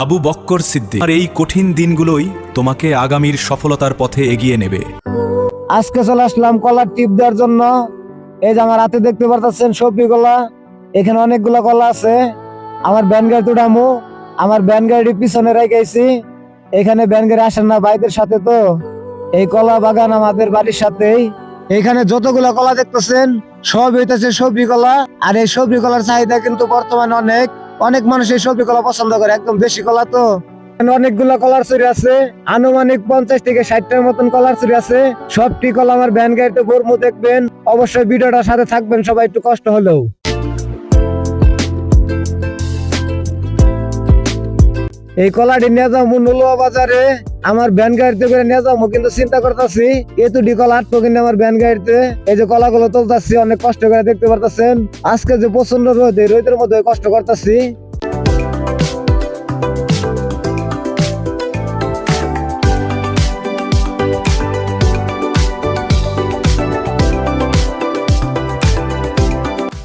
আবু বক্কর সিদ্দিক। আর এই কঠিন দিনগুলোই তোমাকে আগামীর সফলতার পথে এগিয়ে নেবে। আজকে চলে আসলাম কলার টিপ দেওয়ার জন্য। এই যে আমার হাতে দেখতে পারতেছেন সবজি কলা, এখানে অনেকগুলা কলা আছে। আমার ব্যান গাড়ি উঠামু, আমার ব্যান গাড়ি পিছনে রেখেছি। এখানে ব্যান গাড়ি আসেন না ভাইদের সাথে, তো এই কলা বাগান আমাদের বাড়ির সাথেই। এখানে যতগুলা কলা দেখতেছেন সব হইতেছে সবজি কলা। আর এই সবজি কলার চাহিদা কিন্তু বর্তমানে অনেক অনেক মানুষ এই সবজি কলা পছন্দ করে, একদম বেশি কলা তো। এখানে অনেকগুলা কলার চুরি আছে, আনুমানিক 50 থেকে 60টার মতন কলার চুরি আছে। সবটি কলা আমার ভ্যান গাড়িতে ভরমু, দেখবেন। অবশ্যই ভিডিওটার সাথে থাকবেন সবাই, একটু কষ্ট হলেও। এই কলাটি নিয়ে যাবো নুলুয়া বাজারে, আমার ভ্যান গাড়িতে করে নিয়ে যাবো, কিন্তু চিন্তা করতেছি এতুটি কলা আটবো কিনা আমার ভ্যান গাড়িতে। এই যে কলাগুলো তুলতেছি অনেক কষ্ট করে, দেখতে পারতেছেন। আজকে যে প্রচন্ড রোদ, এই রোদের মধ্যে কষ্ট করতেছি।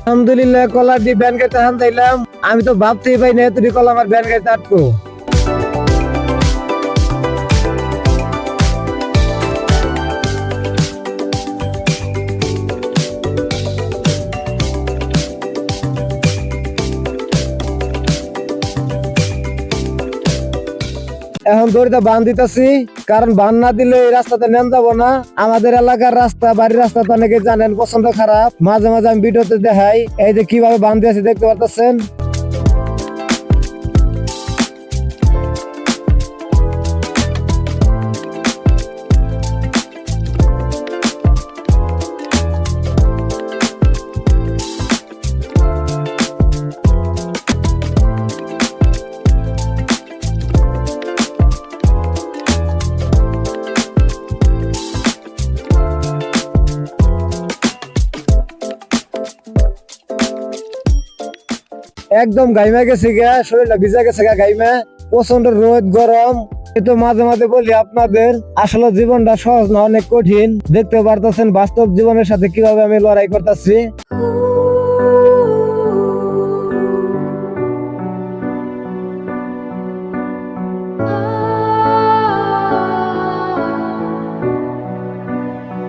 আলহামদুলিল্লাহ কলাটি ভ্যান গাড়িতে হান দিলাম। আমি তো ভাবতেই পাই না এতুটি কলা আমার ভ্যান গাড়িতে আটবো। এখন দড়িটা বান দিতেছি, কারণ বান না দিলে এই রাস্তাতে নেন যাবো না। আমাদের এলাকার রাস্তা, বাড়ির রাস্তা তো অনেকে জানেন পছন্দ খারাপ। মাঝে মাঝে আমি ভিডিওতে দেখাই এই যে কিভাবে বান দিয়েছি, দেখতে পারতেছেন। একদম গাইমা গেছে গা, শরীরটা ভিজা গেছে গা গাইমা। প্রচন্ড রোদ গরম। কিন্তু মাঝে মাঝে বলি আপনাদের, আসলে জীবনটা সহজ না, অনেক কঠিন। দেখতে পারতেছেন বাস্তব জীবনের সাথে কিভাবে আমি লড়াই করতেছি।